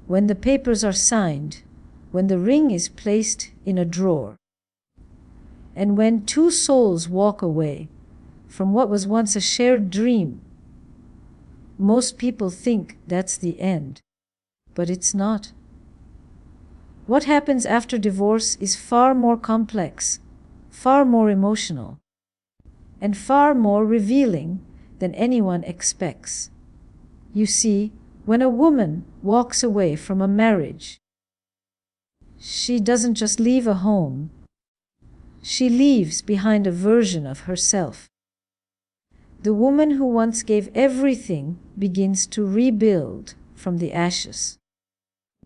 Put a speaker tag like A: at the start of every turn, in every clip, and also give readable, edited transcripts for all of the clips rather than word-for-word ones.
A: when the papers are signed, when the ring is placed in a drawer, and when two souls walk away from what was once a shared dream. Most people think that's the end, but it's not. What happens after divorce is far more complex, far more emotional, and far more revealing than anyone expects. You see, when a woman walks away from a marriage, she doesn't just leave a home. She leaves behind a version of herself. The woman who once gave everything begins to rebuild from the ashes.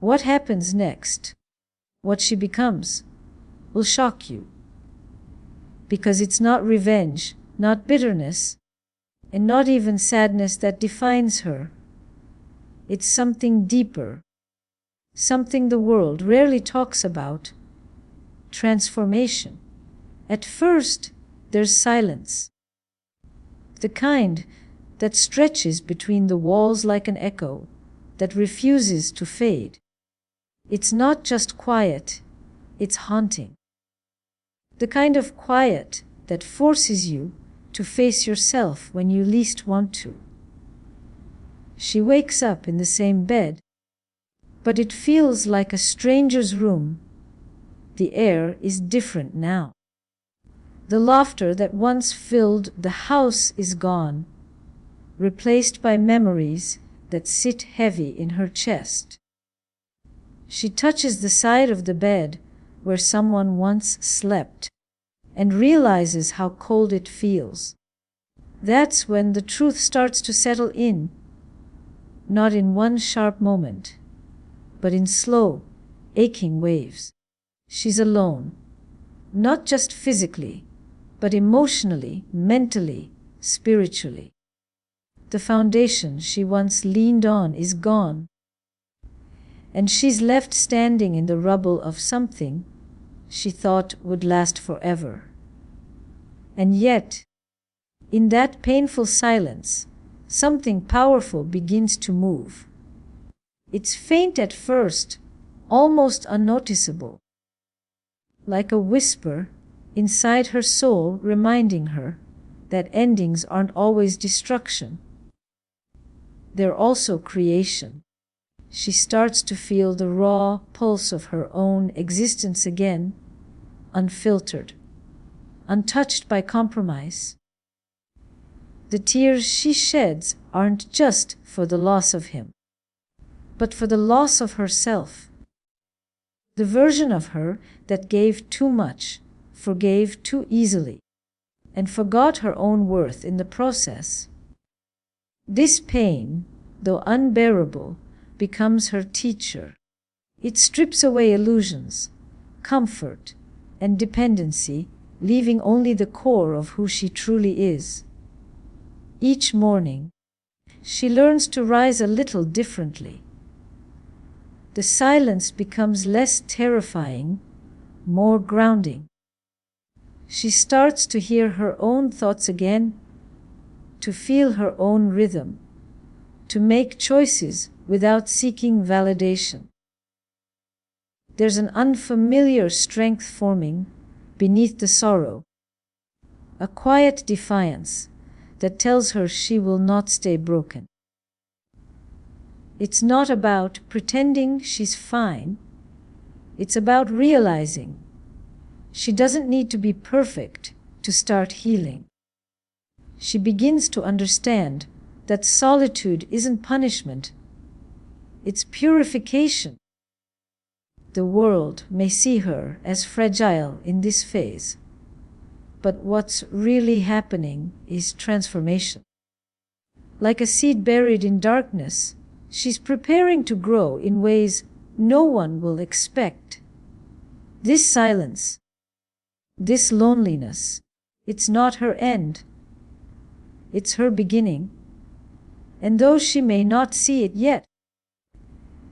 A: What happens next, what she becomes, will shock you. Because it's not revenge, not bitterness, and not even sadness that defines her. It's something deeper, something the world rarely talks about: transformation. At first, there's silence, the kind that stretches between the walls like an echo, that refuses to fade. It's not just quiet, it's haunting. The kind of quiet that forces you to face yourself when you least want to. She wakes up in the same bed, but it feels like a stranger's room. The air is different now. The laughter that once filled the house is gone, replaced by memories that sit heavy in her chest. She touches the side of the bed where someone once slept and realizes how cold it feels. That's when the truth starts to settle in, not in one sharp moment, but in slow, aching waves. She's alone, not just physically, but emotionally, mentally, spiritually. The foundation she once leaned on is gone, and she's left standing in the rubble of something she thought would last forever. And yet, in that painful silence, something powerful begins to move. It's faint at first, almost unnoticeable, like a whisper inside her soul reminding her that endings aren't always destruction. They're also creation. She starts to feel the raw pulse of her own existence again, unfiltered, untouched by compromise. The tears she sheds aren't just for the loss of him, but for the loss of herself. The version of her that gave too much, forgave too easily, and forgot her own worth in the process. This pain, though unbearable, becomes her teacher. It strips away illusions, comfort, and dependency, leaving only the core of who she truly is. Each morning, she learns to rise a little differently. The silence becomes less terrifying, more grounding. She starts to hear her own thoughts again, to feel her own rhythm, to make choices without seeking validation. There's an unfamiliar strength forming beneath the sorrow, a quiet defiance that tells her she will not stay broken. It's not about pretending she's fine. It's about realizing she doesn't need to be perfect to start healing. She begins to understand that solitude isn't punishment, it's purification. The world may see her as fragile in this phase, but what's really happening is transformation. Like a seed buried in darkness, she's preparing to grow in ways no one will expect. This silence, this loneliness, it's not her end. It's her beginning. And though she may not see it yet,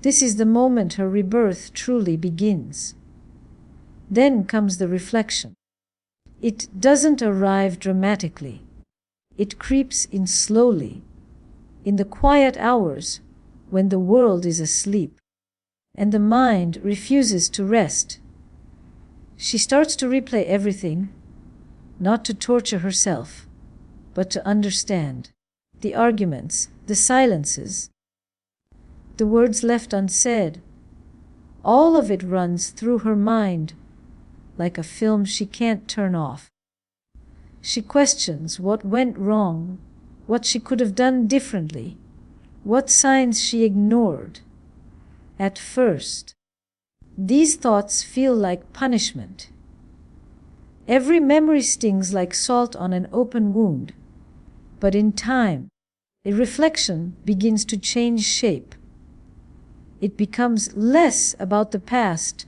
A: this is the moment her rebirth truly begins. Then comes the reflection. It doesn't arrive dramatically. It creeps in slowly, in the quiet hours when the world is asleep. and the mind refuses to rest. She starts to replay everything, not to torture herself, but to understand. The arguments, the silences, the words left unsaid, all of it runs through her mind like a film she can't turn off. She questions what went wrong, what she could have done differently, what signs she ignored. At first, these thoughts feel like punishment. Every memory stings like salt on an open wound, but in time, a reflection begins to change shape. It becomes less about the past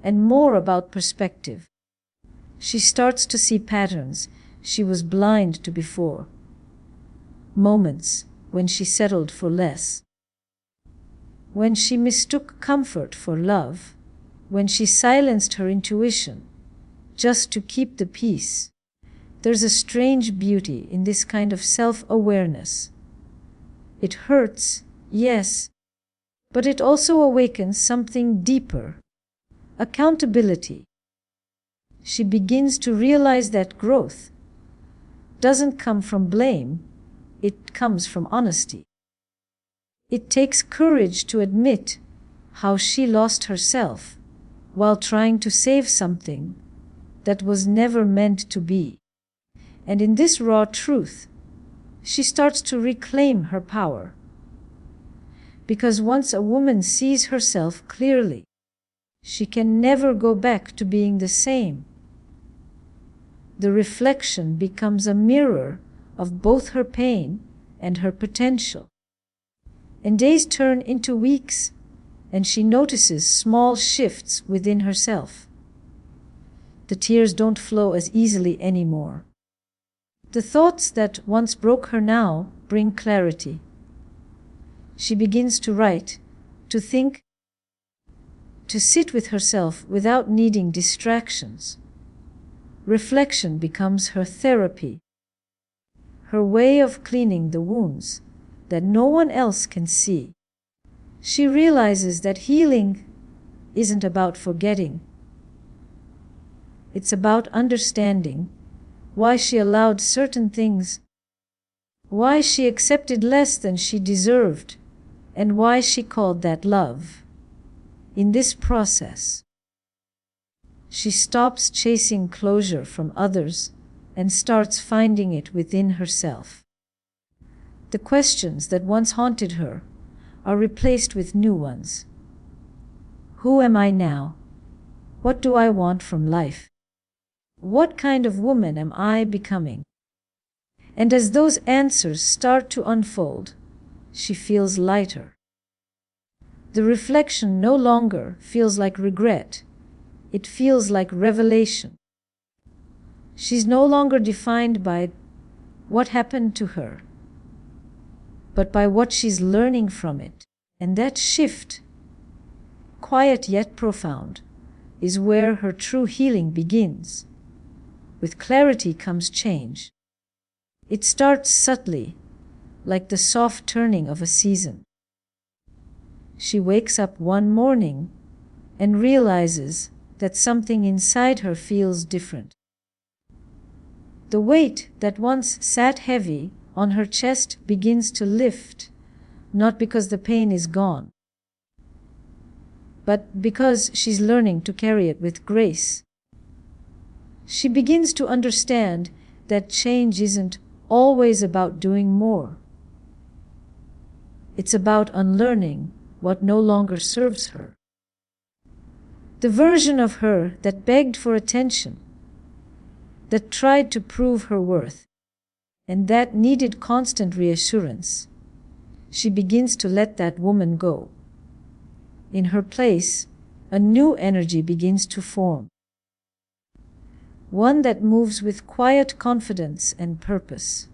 A: and more about perspective. She starts to see patterns she was blind to before. Moments when she settled for less. When she mistook comfort for love. When she silenced her intuition just to keep the peace. There's a strange beauty in this kind of self-awareness. It hurts, yes, but it also awakens something deeper. Accountability. She begins to realize that growth doesn't come from blame, it comes from honesty. It takes courage to admit how she lost herself while trying to save something that was never meant to be. And in this raw truth, she starts to reclaim her power. Because once a woman sees herself clearly, she can never go back to being the same. The reflection becomes a mirror of both her pain and her potential. And days turn into weeks, and she notices small shifts within herself. The tears don't flow as easily anymore. The thoughts that once broke her now bring clarity. She begins to write, to think, to sit with herself without needing distractions. Reflection becomes her therapy, her way of cleaning the wounds that no one else can see. She realizes that healing isn't about forgetting. It's about understanding why she allowed certain things, why she accepted less than she deserved, and why she called that love. In this process, she stops chasing closure from others and starts finding it within herself. The questions that once haunted her are replaced with new ones. Who am I now? What do I want from life? What kind of woman am I becoming? And as those answers start to unfold, she feels lighter. The reflection no longer feels like regret. It feels like revelation. She's no longer defined by what happened to her, but by what she's learning from it. And that shift, quiet yet profound, is where her true healing begins. With clarity comes change. It starts subtly, like the soft turning of a season. She wakes up one morning and realizes that something inside her feels different. The weight that once sat heavy on her chest begins to lift, not because the pain is gone, but because she's learning to carry it with grace. She begins to understand that change isn't always about doing more. It's about unlearning what no longer serves her. The version of her that begged for attention, that tried to prove her worth, and that needed constant reassurance, she begins to let that woman go. In her place, a new energy begins to form. One that moves with quiet confidence and purpose.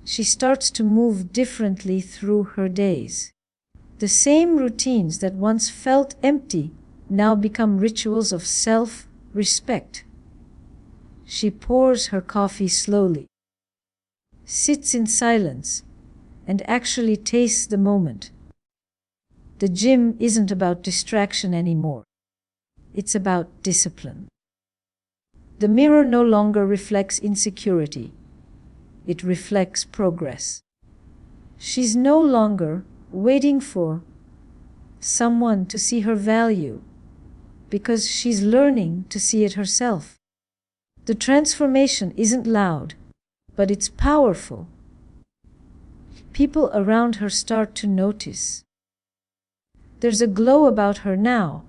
A: She starts to move differently through her days. The same routines that once felt empty now become rituals of self-respect. She pours her coffee slowly, sits in silence, and actually tastes the moment. The gym isn't about distraction anymore. It's about discipline. The mirror no longer reflects insecurity. It reflects progress. She's no longer waiting for someone to see her value, because she's learning to see it herself. The transformation isn't loud, but it's powerful. People around her start to notice. There's a glow about her now,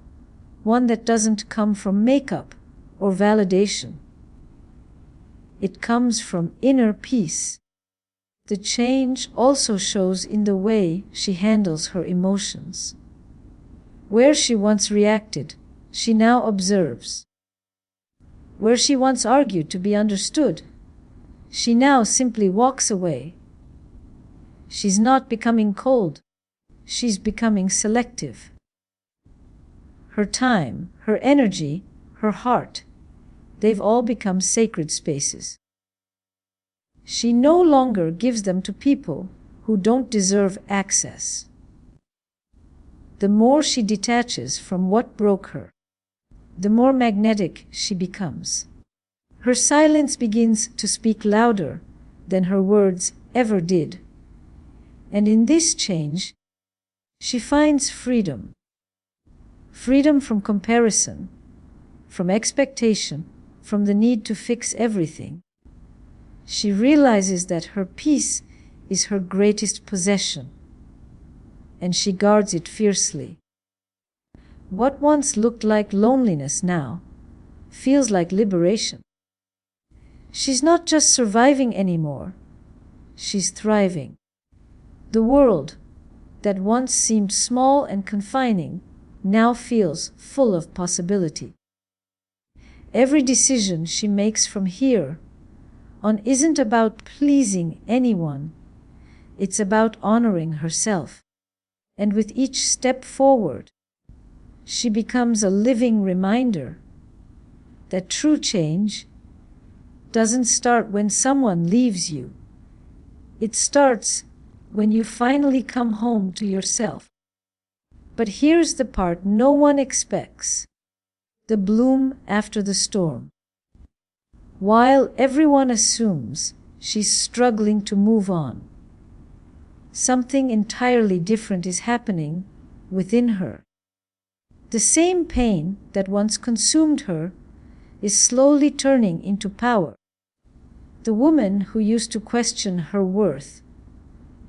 A: one that doesn't come from makeup or validation. It comes from inner peace. The change also shows in the way she handles her emotions. Where she once reacted, she now observes. Where she once argued to be understood, she now simply walks away. She's not becoming cold, she's becoming selective. Her time, her energy, her heart, they've all become sacred spaces. She no longer gives them to people who don't deserve access. The more she detaches from what broke her, the more magnetic she becomes. Her silence begins to speak louder than her words ever did. And in this change, she finds freedom. Freedom from comparison, from expectation, from the need to fix everything. She realizes that her peace is her greatest possession, and she guards it fiercely. What once looked like loneliness now feels like liberation. She's not just surviving anymore, she's thriving. The world that once seemed small and confining now feels full of possibility. Every decision she makes from here on isn't about pleasing anyone, it's about honoring herself. And with each step forward, she becomes a living reminder that true change doesn't start when someone leaves you. It starts when you finally come home to yourself. But here's the part no one expects: the bloom after the storm. While everyone assumes she's struggling to move on, something entirely different is happening within her. The same pain that once consumed her is slowly turning into power. The woman who used to question her worth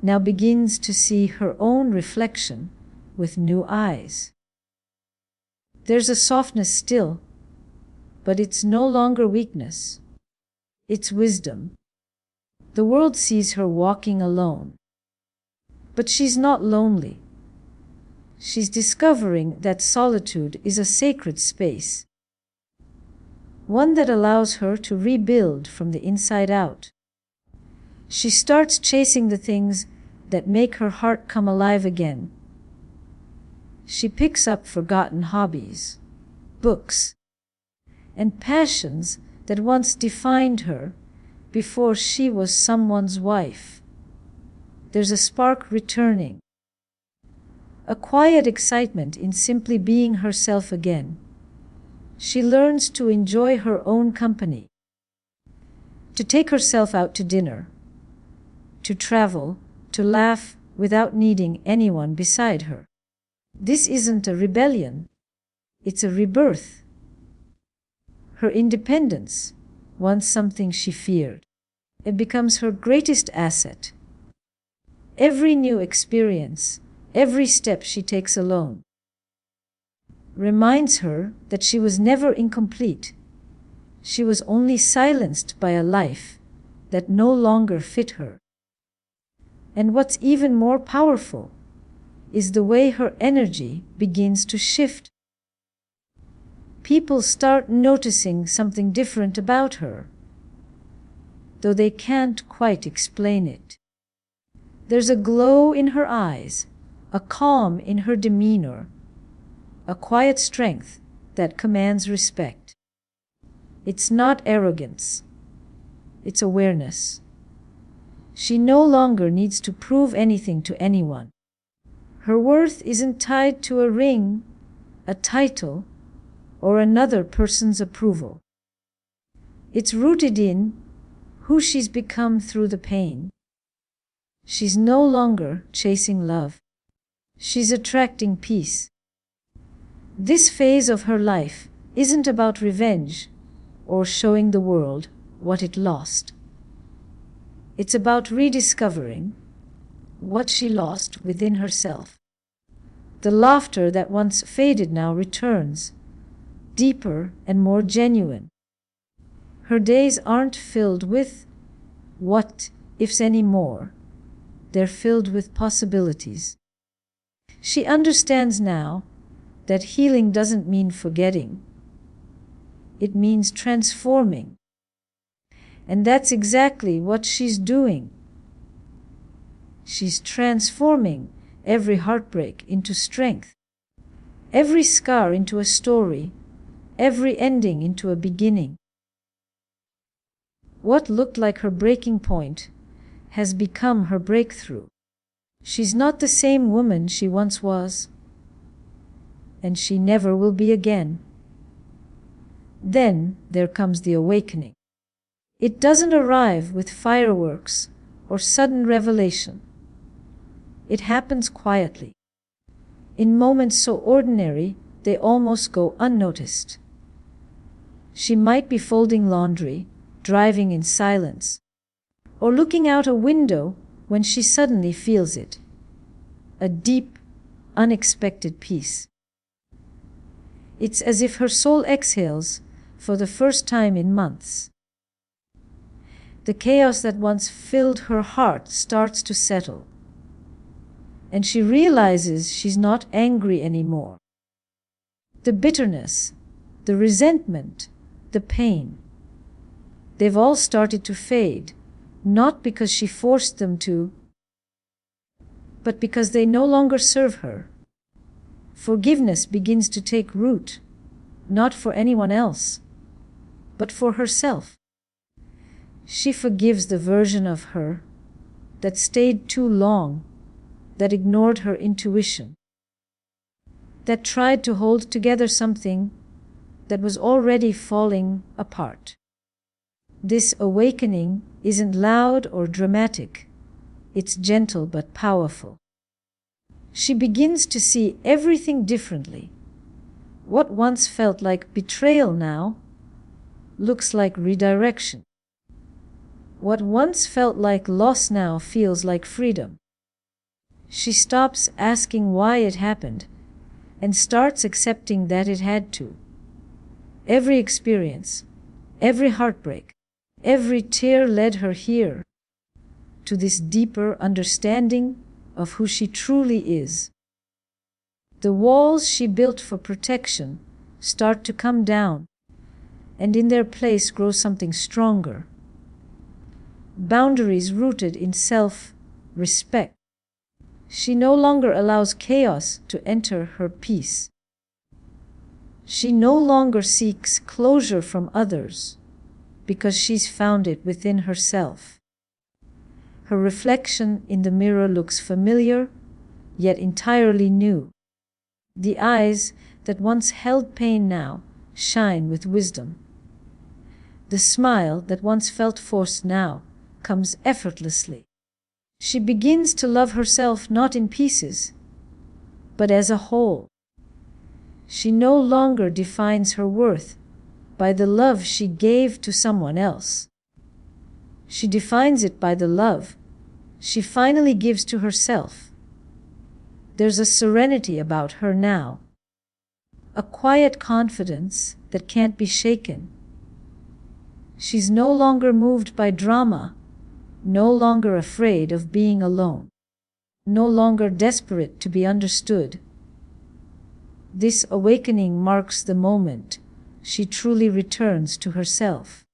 A: now begins to see her own reflection with new eyes. There's a softness still, but it's no longer weakness. It's wisdom. The world sees her walking alone, but she's not lonely. She's discovering that solitude is a sacred space, one that allows her to rebuild from the inside out. She starts chasing the things that make her heart come alive again. She picks up forgotten hobbies, books, and passions that once defined her before she was someone's wife. There's a spark returning, a quiet excitement in simply being herself again. She learns to enjoy her own company, to take herself out to dinner, to travel, to laugh without needing anyone beside her. This isn't a rebellion, it's a rebirth. Her independence, once something she feared, it becomes her greatest asset. Every new experience, every step she takes alone, reminds her that she was never incomplete. She was only silenced by a life that no longer fit her. And what's even more powerful is the way her energy begins to shift. People start noticing something different about her, though they can't quite explain it. There's a glow in her eyes, a calm in her demeanor, a quiet strength that commands respect. It's not arrogance, it's awareness. She no longer needs to prove anything to anyone. Her worth isn't tied to a ring, a title, or another person's approval. It's rooted in who she's become through the pain. She's no longer chasing love. She's attracting peace. This phase of her life isn't about revenge or showing the world what it lost. It's about rediscovering what she lost within herself. The laughter that once faded now returns, deeper and more genuine. Her days aren't filled with what ifs anymore. They're filled with possibilities. She understands now that healing doesn't mean forgetting. It means transforming. And that's exactly what she's doing. She's transforming every heartbreak into strength, every scar into a story, every ending into a beginning. What looked like her breaking point has become her breakthrough. She's not the same woman she once was, and she never will be again. Then there comes the awakening. It doesn't arrive with fireworks or sudden revelation. It happens quietly, in moments so ordinary they almost go unnoticed. She might be folding laundry, driving in silence, or looking out a window when she suddenly feels it. A deep, unexpected peace. It's as if her soul exhales for the first time in months. The chaos that once filled her heart starts to settle, and she realizes she's not angry anymore. The bitterness, the resentment, the pain, they've all started to fade, not because she forced them to, but because they no longer serve her. Forgiveness begins to take root, not for anyone else, but for herself. She forgives the version of her that stayed too long, that ignored her intuition, that tried to hold together something that was already falling apart. This awakening isn't loud or dramatic. It's gentle but powerful. She begins to see everything differently. What once felt like betrayal now looks like redirection. What once felt like loss now feels like freedom. She stops asking why it happened and starts accepting that it had to. Every experience, every heartbreak, every tear led her here, to this deeper understanding of who she truly is. The walls she built for protection start to come down, and in their place grows something stronger. Boundaries rooted in self-respect. She no longer allows chaos to enter her peace. She no longer seeks closure from others because she's found it within herself. Her reflection in the mirror looks familiar, yet entirely new. The eyes that once held pain now shine with wisdom. The smile that once felt forced now comes effortlessly. She begins to love herself not in pieces, but as a whole. She no longer defines her worth by the love she gave to someone else. She defines it by the love she finally gives to herself. There's a serenity about her now, a quiet confidence that can't be shaken. She's no longer moved by drama, no longer afraid of being alone, no longer desperate to be understood. This awakening marks the moment she truly returns to herself.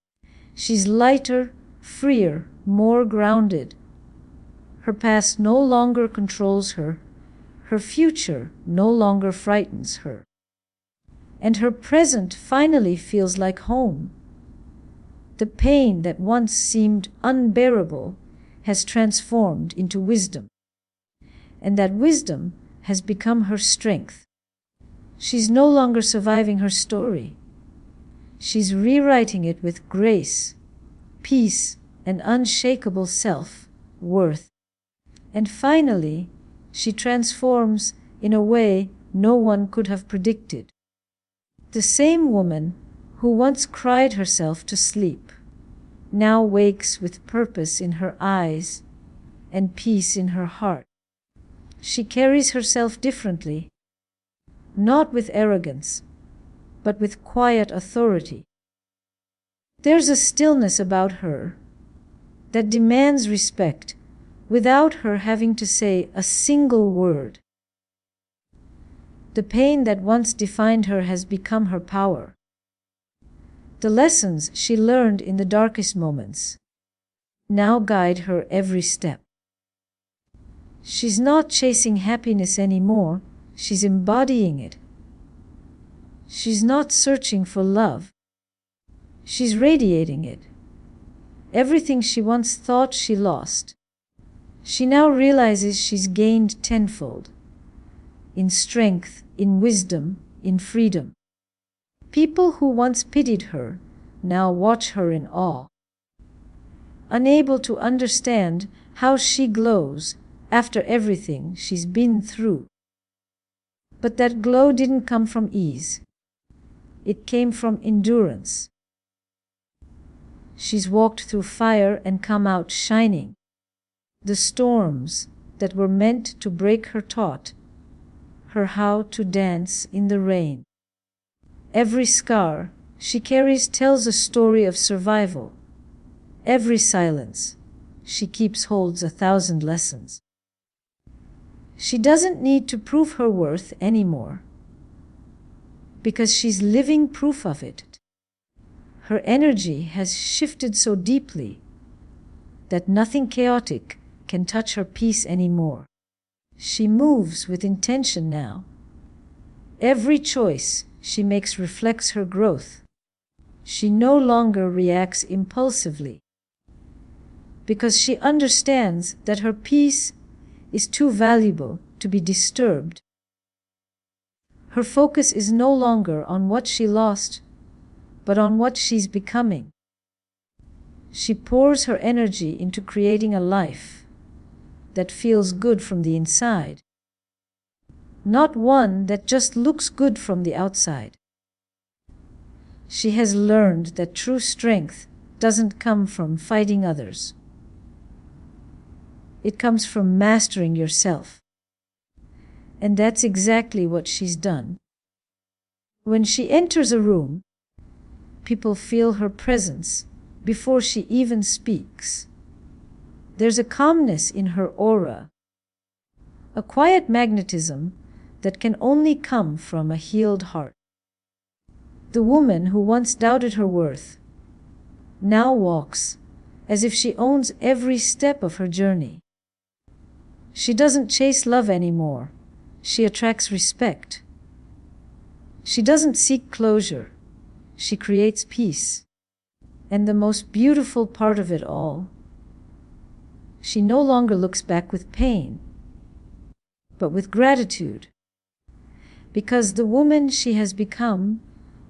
A: She's lighter, freer, more grounded. Her past no longer controls her. Her future no longer frightens her. And her present finally feels like home. The pain that once seemed unbearable has transformed into wisdom. And that wisdom has become her strength. She's no longer surviving her story. She's rewriting it with grace, peace, and unshakable self-worth. And finally, she transforms in a way no one could have predicted. The same woman who once cried herself to sleep now wakes with purpose in her eyes and peace in her heart. She carries herself differently, not with arrogance, but with quiet authority. There's a stillness about her that demands respect without her having to say a single word. The pain that once defined her has become her power. The lessons she learned in the darkest moments now guide her every step. She's not chasing happiness anymore, she's embodying it. She's not searching for love, she's radiating it. Everything she once thought she lost, she now realizes she's gained tenfold. In strength, in wisdom, in freedom. People who once pitied her now watch her in awe, unable to understand how she glows after everything she's been through. But that glow didn't come from ease. It came from endurance. She's walked through fire and come out shining. The storms that were meant to break her taught her how to dance in the rain. Every scar she carries tells a story of survival. Every silence she keeps holds 1,000 lessons. She doesn't need to prove her worth anymore, because she's living proof of it. Her energy has shifted so deeply that nothing chaotic can touch her peace anymore. She moves with intention now. Every choice she makes reflects her growth. She no longer reacts impulsively, because she understands that her peace is too valuable to be disturbed. Her focus is no longer on what she lost, but on what she's becoming. She pours her energy into creating a life that feels good from the inside, not one that just looks good from the outside. She has learned that true strength doesn't come from fighting others. It comes from mastering yourself. And that's exactly what she's done. When she enters a room, people feel her presence before she even speaks. There's a calmness in her aura, a quiet magnetism that can only come from a healed heart. The woman who once doubted her worth now walks as if she owns every step of her journey. She doesn't chase love anymore. She attracts respect. She doesn't seek closure. She creates peace. And the most beautiful part of it all, she no longer looks back with pain, but with gratitude, because the woman she has become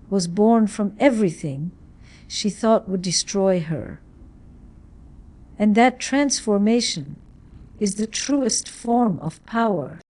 A: was born from everything she thought would destroy her. And that transformation is the truest form of power.